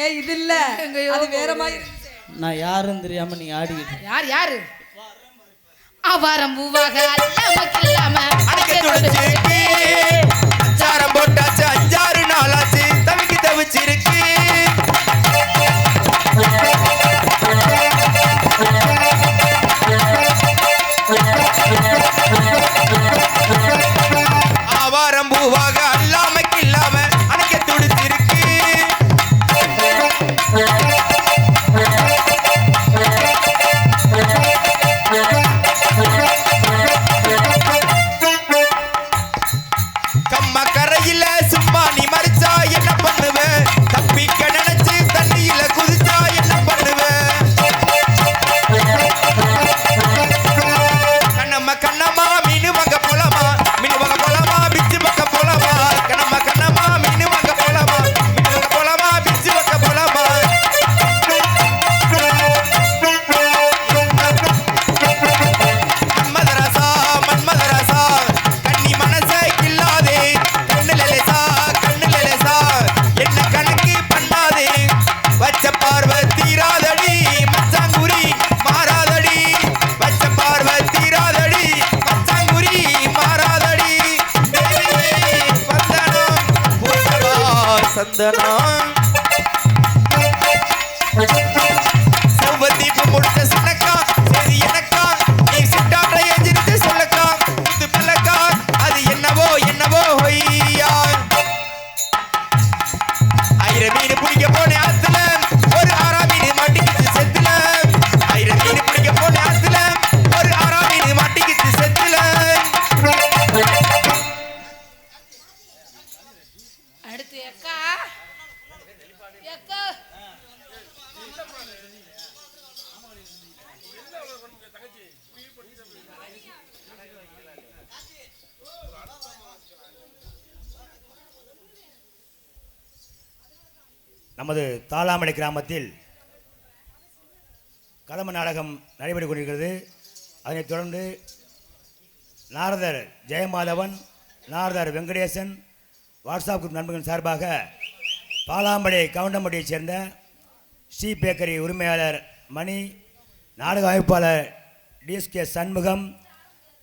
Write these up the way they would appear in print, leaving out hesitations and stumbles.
ஏய் இது இல்ல, அது வேற மாதிரி. நான் யாருன்னு தெரியாம நீ ஆடிக்கிட்டு. யாரு ஆவாரம் பூவாக நமக்கு இல்லாம அடக்கி அச்சாரம் போட்டாச்சு 5-6 நாளாச்சு தவிக்கி தவிச்சிருக்கு. ஆவாரம் பூவாக அல்லாமக்கு இல்லாம அடக்க துடிச்சிருக்கு. கம்மா கரையில சும்மா நீ மறிச்சா என்ன பண்ணுவ? தப்பிக்க நினைச்சு தண்ணியில குதிச்சா என்ன பண்ணுவ? கண்ணம்மா கண்ணம்மா மீனு வாங்க போலாமா? மீனு வாங்க போலாமா? பிச்சு பக்க போலாமா? கண்ணம்மா கண்ணம்மா மீனு வாங்க போலாமா? மீனு வாங்க போலாமா? பிச்சு பக்க போலாமா? மன்மதராசா மன்மதராசா கண்ணி மனசை கில்லாதே. கண்ணுல லேசா என்ன கணக்கு பண்ணாதே. வச்ச பார்வை தீராதடி மச்சாங்குரி மாறாதடி. வச்ச பார்வை தீராதடி மச்சாங்குரி மாறாதடி. வந்தனம் பூசவா சந்தனம் செவ்வதீப்பு முடிச்ச சின்னக்கா சரி எனக்கா நீ சிட்டாற்றை எஞ்சிருச்சு சொல்லக்கா இது பிள்ளக்கா அது என்னவோ என்னவோ ஹொய்யா. 1000 மீன் பிடிக்க போன ஆத்துல ஒரு 6 மீன் மாட்டிக்கிச்சு செத்துல. 1000 மீன் பிடிக்க போன ஆத்துல ஒரு 6 மீன் மாட்டிக்கிச்சு செத்துல. அடுத்து எக்கா எக்கா நமது தாளாமடை கிராமத்தில் கதம்ப நாடகம் நடைபெற்றுக் கொண்டிருக்கிறது. அதனைத் தொடர்ந்து நாரதர் ஜெயமாதவன், நாரதர் வெங்கடேசன் வாட்ஸ்அப் குரூப் நண்பர்கள் சார்பாக பாலாம்படை கவுண்டம்பட்டியைச் சேர்ந்த ஸ்ரீ பேக்கரி உரிமையாளர் மணி, நாடக அமைப்பாளர் டிஎஸ்கே சண்முகம்,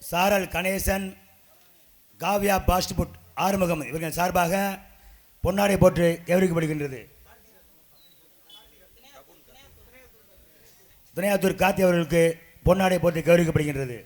சாரல் கணேசன், காவ்யா பாஸ்ட்புட் ஆறுமுகம் இவர்கள் சார்பாக பொன்னாடை போட்டு கௌரவிக்கப்படுகின்றது. துணையாத்தூர் கார்த்தி அவர்களுக்கு பொன்னாடை போட்டு கௌரவிக்கப்படுகின்றது.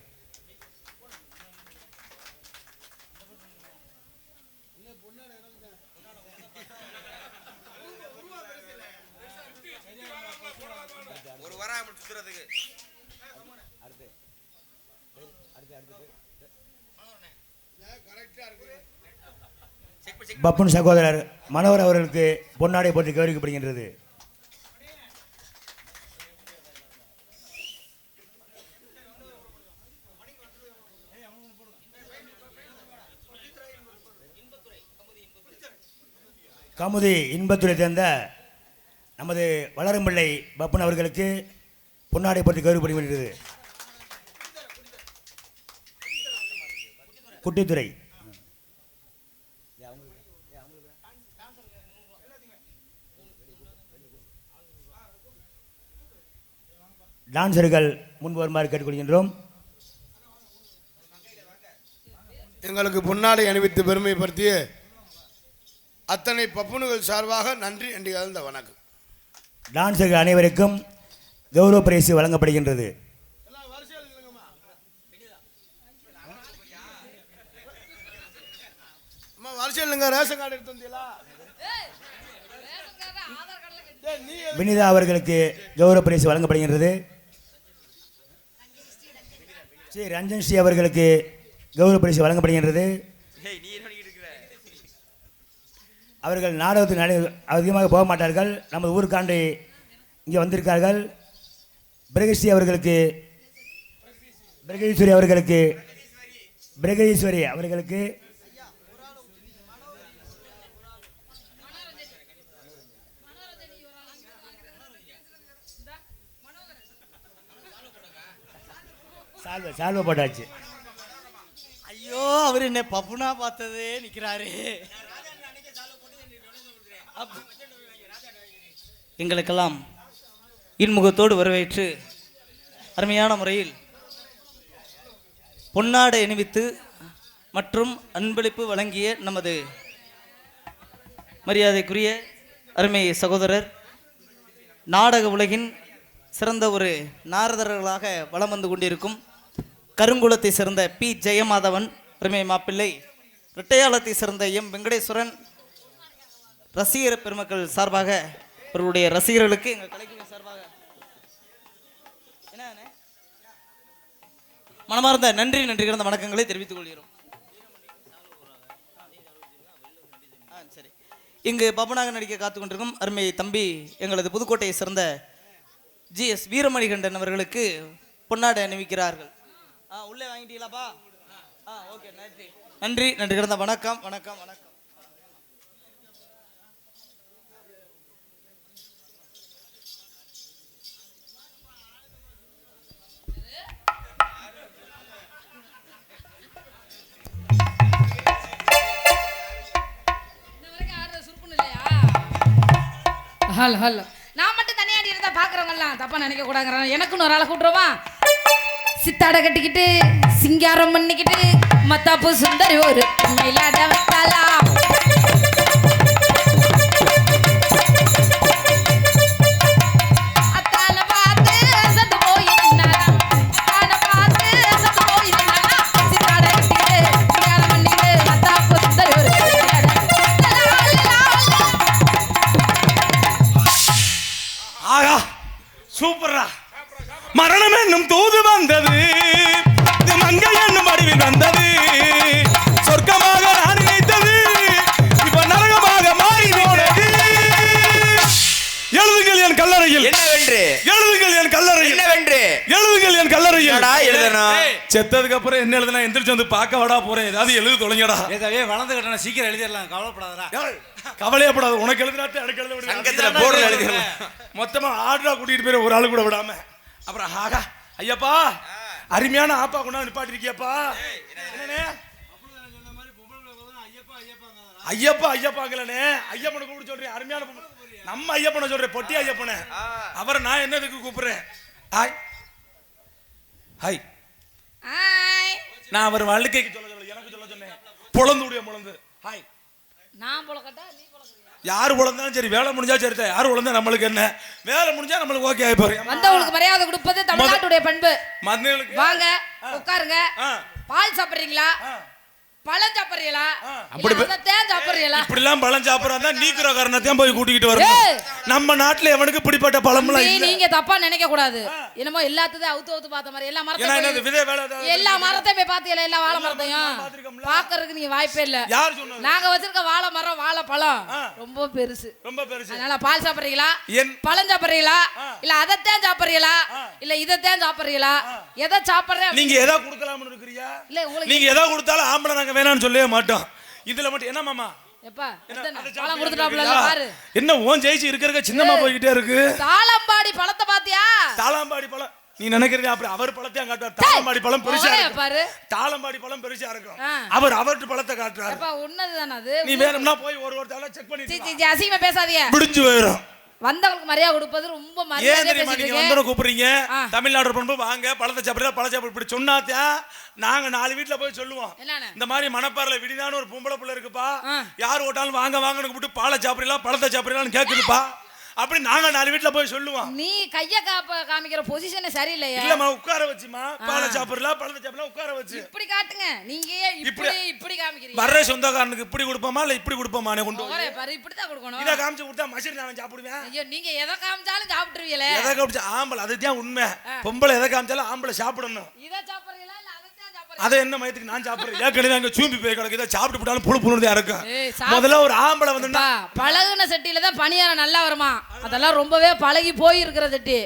பப்புன் சகோதரர் மனோகர் அவர்களுக்கு பொன்னாடை போட்டு கௌரவிக்கப்படுகின்றது. கமுதி இன்பத்துறை சேர்ந்த நமது வளரும்பிள்ளை பப்பன் அவர்களுக்கு பொன்னாடை போட்டு கௌரவிக்கப்படுகிறது. குட்டித்துறை டான்சர்கள் முன்பு வருமாறு கேட்டுக்கொள்கின்றோம். எங்களுக்கு பொன்னாடை அணிவித்து பெருமைப்படுத்திய அத்தனை பப்புனுகள் சார்பாக நன்றி என்று கலந்த வணக்கம். டான்சர்கள் அனைவருக்கும் கௌரவ பரிசு வழங்கப்படுகின்றது. ரேஷன் கார்டு எடுத்து வந்தீங்களா? வினிதா அவர்களுக்கு கௌரவ பரிசு வழங்கப்படுகின்றது. ஸ்ரீ ரஞ்சன் ஸ்ரீ அவர்களுக்கு கௌரவ பரிசு வழங்கப்படுகின்றது. அவர்கள் நாடகத்தில் அதிகமாக போக மாட்டார்கள். நமது ஊருக்காண்டு இங்கே வந்திருக்கார்கள். பிரகஸ்ரீ அவர்களுக்கு, பிரகதீஸ்வரி அவர்களுக்கு, பிரகதீஸ்வரி அவர்களுக்கு சால்வை போட்டாச்சு. ஐயோ, அவர் என்ன பப்புனா பார்த்ததே நிற்கிறாரு. எங்களுக்கெல்லாம் இன்முகத்தோடு வரவேற்று அருமையான முறையில் பொன்னாடை அணிவித்து மற்றும் அன்பளிப்பு வழங்கிய நமது மரியாதைக்குரிய அருமை சகோதரர் நாடக உலகின் சிறந்த ஒரு நாரதர்களாக வலம் வந்து கொண்டிருக்கும் கருங்குளத்தை சேர்ந்த பி ஜெயமாதவன் அருமை மாப்பிள்ளை, இரட்டையாளத்தை சேர்ந்த எம் வெங்கடேஸ்வரன் ரசிகர் பெருமக்கள் சார்பாக அவர்களுடைய ரசிகர்களுக்கு எங்கள் கலைக்குழு சார்பாக என்ன மனமார்ந்த நன்றி கிடந்த வணக்கங்களை தெரிவித்துக் கொள்கிறோம். சரி, இங்கு பபனாக நடிக்க காத்து கொண்டிருக்கும் அருமை தம்பி எங்களது புதுக்கோட்டையை சேர்ந்த GS வீரமணிகண்டன் அவர்களுக்கு பொன்னாடை அணிவிக்கிறார்கள். உள்ளே வாங்கிட்டீங்களாப்பா? ஓகே, நன்றி கிடந்த வணக்கம். ஹலோ நான் மட்டும் தனியாடி இருந்தா பாக்குறவங்க எல்லாம் தப்பா நினைக்க கூடாதுங்கறாங்க. எனக்குன்னு ஒரு ஆளை கூட்டுறோமா? சித்தாடை கட்டிக்கிட்டு சிங்காரம் பண்ணிக்கிட்டு மத்தாப்பு சுந்தரி ஒரு மயிலாட வந்தாலா. அத்தால பார்த்து சத்து போயிருந்தாரா, அத்தால பார்த்து சத்து போயிருந்தாரா. சித்தாடை கட்டிக்கிட்டு சிங்காரம் பண்ணிக்கிட்டு மத்தாப்பு சுந்தரி ஒரு மயிலாட. ஆகா, சூப்பரா! மரணம் என்னும் தூது வந்தது, இது மங்கை என்னும் வடிவில் வந்தது. சொர்க்கமாக நான் நினைத்தது இப்ப நரகமாக மாறி போனது. எழுதுங்கள் என் கல்லறையில் என்னவென்று? எழுதுங்கள் என் கல்லறையில் என்னவென்று? எழுதுங்கள் என் கல்லறையில். என்னடா எழுதணும்? செத்ததுக்கு அப்புறம் என்ன எழுதுனா எந்திரிச்சு வந்து பார்க்க வாடா போறேன். ஏதாவது எழுது தொலைங்கடா. ஏதாவே வளர்ந்து கட்டணும், சீக்கிரம் எழுதிடலாம், கவலைப்படாதடா. கவலையப்படாது, உனக்கு எழுதுனாட்டு எனக்கு எழுத விடுங்க. சங்கத்துல போர்டுல எழுதிடலாம். மொத்தமா ஆர்டரா கூட்டிட்டு போய் ஒரு ஆளு கூட விடாம. அப்புறம் ஆகா, ஐயப்பா அருமையான ஆப்பா கொண்டாந்து நிப்பாட்டிருக்கியப்பா. என்னண்ணே ஐயப்பாங்களே, ஐயப்பனை கூப்பிட்டு சொல்றேன். அருமையான நம்ம ஐயப்பனை சொல்றேன், பொட்டி ஐயப்பனை. அவரை நான் என்னதுக்கு கூப்பிடுறேன்? Hi hi. நான் அவர் வாழ்க்கைக்கு சொல்ல எனக்கு சொல்ல சொன்னேன். பொழந்துடைய முழந்து ஹாய். நான் பொளக்கட்டா நீ பொளக்கறியா? யாரு பொழந்தாலும் சரி, வேலை முடிஞ்சா சரி. யாரு பொழந்தா நம்மளுக்கு என்ன? வேலை முடிஞ்சா நம்மளுக்கு ஓகே ஆயிப்பாரு. வந்தவங்களுக்கு மரியாதை கொடுப்பது தமிழ்நாட்டுடைய பண்பு. மதுகளுக்கு வாங்க உட்காருங்க. பால் சாப்பிடுறீங்களா, பழம் சாப்பிடுறீங்களா, அப்படி தேன் சாப்பிடுறீங்களா? இப்படி எல்லாம் பழம் சாப்பிடுறா நீக்கிற காரணத்தையும் போய் கூட்டிக்கிட்டு வரணும். நம்ம நாட்டுல எவனுக்கு பிடிப்பட்ட பழம்லாம் இல்ல. நீங்க தப்பா நினைக்க கூடாது. என்னமோ எல்லாத்தையும் அவுத்து பார்த்த மாதிரி எல்லா மரத்தையும் எல்லா மரத்தையும் போய் பாத்தீங்களா? எல்லா வாழை மரத்தையும் பாக்குறதுக்கு நீங்க வாய்ப்பே இல்ல. நாங்க வச்சிருக்க வாழை மரம் வாழைப்பழம் ரொம்ப பெருசு. அதனால பால் சாப்பிடுறீங்களா, பழம் சாப்பிடுறீங்களா, இல்ல அதத்தான் சாப்பிடுறீங்களா, இல்ல இதத்தான் சாப்பிடுறீங்களா? எதை சாப்பிடுற? நீங்க எதை கொடுக்கலாம்னு இருக்கிறீங்க? இல்ல உங்களுக்கு நீங்க எதை கொடுத்தாலும் ஆம்பளை நாங்க வேணாம்னு சொல்லவே மாட்டோம். இதுல மட்டும் என்ன மாமா என்ன ஓன் ஜெயிச்சு இருக்கிற சின்னமா போய்கிட்டே இருக்கு. தாளம்பாடி பழத்தை பாத்தியா? தாளம்பாடி பழம் நீ நினைக்கிறீங்க அப்படி அவர் பழத்தையும் காட்டுவார். தாளம்பாடி பழம் பெருசா இருக்கு. தாளம்பாடி பழம் பெருசா இருக்கும். அவர்ட்டு பழத்தை காட்டுறாரு. உன்னதுதானே அது? நீ வேணும்னா போய் ஒரு தாள செக் பண்ணி அசிங்கமா பேசாதீங்க. முடிஞ்சு போயிடும். வந்தவங்களுக்கு மரியாதை கொடுப்பது ரொம்ப மரியாதை. நீங்க வந்தவங்க கூப்பிடுறீங்க, தமிழ்நாடு பண்பு வாங்க பழத்தை சாப்பிடுறா பழ சாப்பிடு இப்படி சொன்னாத்தா நாங்க 4 வீட்டுல போய் சொல்லுவோம். இந்த மாதிரி மணப்பாறையில விடிதான ஒரு பொம்பளை புள்ள இருக்குப்பா, யார் ஓட்டாலும் வாங்க வாங்கன்னு கூப்பிட்டு பாலை சாப்பிடலாம் பழத்தை சாப்பிடலாம்னு கேக்குதுப்பா. அப்படி நாங்க 4 வீட்டுல போய் சொல்லுவோம். நீ கைய காமிக்கிற பொசிஷன் சரியில்லையா? இல்லம்மா உட்கார வச்சுமா, பாலை சாப்பிடலாம் பழத்தை சாப்பிடலாம் உட்கார வச்சு இப்படி காட்டுங்க. நீங்க இப்படி காமிக்கிறீங்க. வர்ற சொந்தக்காரனுக்கு இப்படி கொடுப்போமா இல்ல இப்படி கொடுப்போமா? கொண்டு பாரு, இப்படி தான் கொடுக்கணும். இத காமிச்சு கொடுத்தா மசிரி நான் சாப்பிடுவேன். ஐயோ, நீங்க எதை காமிச்சாலும் சாப்பிட்டுருவீங்களே. எதை காமிச்சா ஆம்பளை, அதுதான் உண்மை. பொம்பளை எதை காமிச்சாலும் ஆம்பளை சாப்பிடணும். இத சாப்பிடுறீங்களா இல்ல அதத்தான் சாப்பிடுறீங்களா? அதை என்ன மயத்துக்கு நான் சாப்பிடுறேன். ஏற்கனவே அங்க சூம்பி போய் கிடக்கு, இதை சாப்பிட்டு போட்டாலும் புழு புழுந்தா இருக்கும். முதல்ல ஒரு ஆம்பளை வந்து பழகுன சட்டியில தான் பணியாரம் நல்லா வருமா? அதெல்லாம் ரொம்பவே பழகி போய் இருக்கிற சட்டி.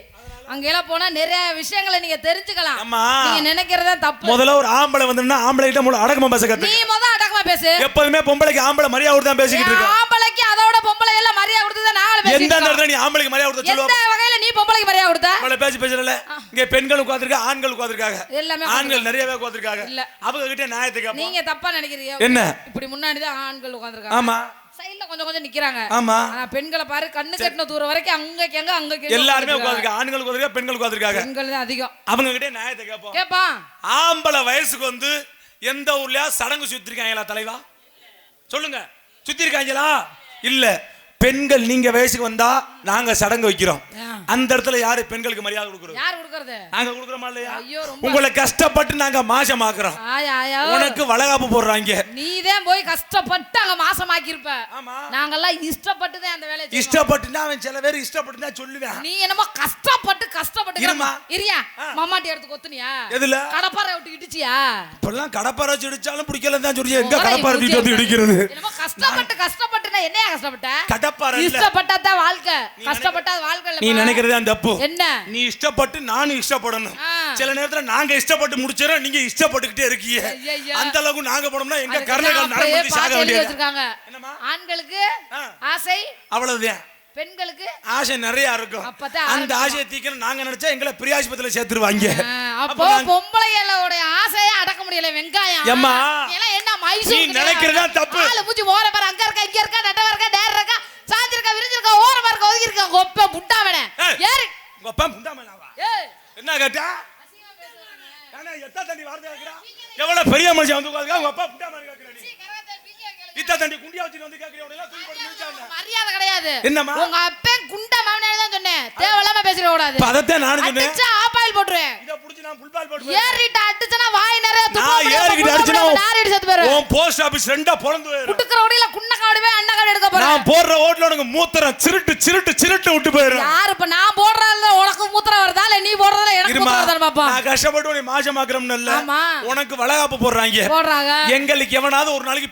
அங்கெல்லாம் போனா நிறைய விஷயங்களை நீங்க தெரிஞ்சுக்கலாம். நீங்க நினைக்கிறதா தப்பு. முதல்ல ஒரு ஆம்பளை வந்துன்னா ஆம்பளை கிட்ட முழு அடக்கமா பேச கத்து. நீ முதல்ல அடக்கமா பேசு. எப்பவுமே பொம்பளைக்கு ஆம்பளை மரியாதை கொடுத்து தான் பேசிக்கிட்டு இருக்க. ஆம்பளைக்கு அதோட பொம்பளை எல்லாம் மரியாதை கொடுத்து தான் நாளை பேசிட்டு எந்த நேரத்துல நீ ஆம்பளைக்கு மரியாதை கொடுத்து சொல்லுவ? எந்த வகையில நீ பொம்பளைக்கு மரியாதை கொடுத்த? அவளை பேசல. இங்க பெண்கள் உட்கார்ந்திருக்காங்க, ஆண்கள் உட்கார்ந்திருக்காங்க. ஆண்கள் நிறையவே உட்கார்ந்திருக்காங்க. அவங்க கிட்ட நியாயத்தை கேப்போம். நீங்க தப்பா நினைக்கிறீங்க. என்ன? இப்படி முன்னாடி தான் ஆண்கள் உட்கார்ந்திருக்காங்க. ஆமா. சைடுல கொஞ்சம் கொஞ்சம் நிக்கிறாங்க. ஆமா. ஆனா பெண்களை பாரு கண்ணு கட்டின தூரம் வரைக்கும் அங்க எல்லாருமே உட்கார்ந்திருக்காங்க. ஆண்கள் உட்கார்ந்திருக்காங்க, பெண்கள் உட்கார்ந்திருக்காங்க. பெண்கள் தான் அதிகம். அவங்க கிட்ட நியாயத்தை கேட்போம். கேப்பான். ஆம்பளை வயசுக்கு வந்து எந்த ஊர்லயா சடங்கு சுத்திருக்காங்களா தலைவா? சொல்லுங்க, சுத்திருக்காங்களா? இல்ல. பெண்கள் நீங்க வயசுக்கு வந்தா நாங்க சடங்கு வைக்கிறோம். அந்த இடத்துல யாரு பெண்களுக்கு மரியாதை கொடுக்குறது? யார் கொடுக்கறது? நாங்க கொடுக்குறோமா இல்லையா? ஐயோ, ரொம்ப உங்களை கஷ்டப்பட்டு நாங்க மாசமாக்குறோம். உனக்கு வளகாப்பு போடுறாங்க. நீதான் போய் கஷ்டப்பட்டு அங்க மாசமாக்கி இருப்ப. ஆமா. நாங்கெல்லாம் இஷ்டப்பட்டு தான் அந்த வேலையை செய்வோம். இஷ்டப்பட்டுனா அவன் சில பேர் இஷ்டப்பட்டு தான் சொல்லுவேன். நீ என்னமோ கஷ்டப்பட்டு இருமா. இரியா மம்மாட்டி எடுத்து கொத்துனியா? எதுல? கடப்பாரை விட்டு இடிச்சியா? இப்பெல்லாம் கடப்பாரை வச்சு இடிச்சாலும் பிடிக்கலன்னு தான் சொல்றீங்க. எங்க கடப்பாரை தூக்கி வந்து இடிக்கிறது? என்னமோ கஷ்டப்பட்டுனா என்னையா கஷ்டப்பட்ட? கடப்பாரை இல்ல. இஷ்டப்பட்டா வாழ்க்கை, கஷ்டப்பட்டா வாழ்க்கை இல்ல. நீ நினைக்கிறதே அந்த தப்பு. என்ன? நீ இஷ்டப்பட்டு நானும் இஷ்டப்படணும். சில நேரத்துல நாங்க இஷ்டப்பட்டு முடிச்சறோம், நீங்க இஷ்டப்பட்டுக்கிட்டே இருக்கீங்க. அந்த அளவுக்கு நாங்க போனோம்னா எங்க கர்ணகால் நடந்து சாக வேண்டியது. வச்சிருக்காங்க. ஆண்களுக்கு ஆசை அவ்வளவுதான். பெண்களுக்கு ஆசை நிறைய இருக்கும். அந்த ஆசையை தீக்கணும் நாங்க நினைச்சா எங்களை பிரியாஸ்பத்திரியில சேர்த்துருவாங்க. அப்போ பொம்பளைகளோட ஆசையை அடக்க முடியல. வெங்காயம் ஏம்மா, எல்லாம் என்ன மைசூர் நீ நினைக்கிறதா தப்பு. ஆளு மூஞ்சி ஓர பாரு, அங்க இருக்க இங்க இருக்க நட்டவ இருக்க டேர் இருக்க சாஞ்சிருக்க விரிஞ்சிருக்க ஓரமா இருக்க ஒதுங்கி இருக்க கொப்ப முட்டாவனே ஏறி கொப்ப முட்டாமலாவா? ஏய் என்ன கேட்டா? انا எத்த தண்ணி வார்த்தை கேக்குறா? எவ்வளவு பெரிய மனுஷன் வந்து உட்கார்ந்திருக்கா? உங்க அப்பா முட்டாம கேக்குறா நீ? இத்த தண்ணி குண்டியா வச்சிட்டு வந்து கேக்குறீங்க. உடனே தூக்கி போட்டு நிறுத்தானே. மரியாதை கிடையாது. என்னம்மா? உங்க அப்பே குண்ட மவனே தான் சொன்னேன். தேவலாம பேசிர கூடாது. பதத்தை நான் சொன்னேன். அடிச்சா ஆபாயில் போடுறேன். இத புடிச்சு நான் புல் பால் போடுவேன். ஏறிட்ட அடிச்சனா வாய் நிறைய துப்பு. நான் ஏறிட்ட அடிச்சனா நாரடி செத்து போற. உன் போஸ்ட் ஆபீஸ் ரெண்டா பொளந்து போயிரும். குட்டுக்குற ஓடில குண்ண காடுவே அண்ண காடு எடுக்க போற. நான் போடுற ஓட்ல உனக்கு மூத்திரம் சிருட்டு விட்டு போயிரும். யார் இப்ப நான் போடுறதுல உனக்கு மூத்திரம் வருதா இல்ல நீ போடுறதுல எனக்கு மூத்திரம் வருதா பாப்பா? நான் கஷ்டப்பட்டு உன்னை மாசமாக்குறோம்னு இல்ல. உனக்கு வளகாப்பு போடுறாங்க. போடுறாங்க. எங்களுக்கு எவனாவது ஒரு நாளைக்கு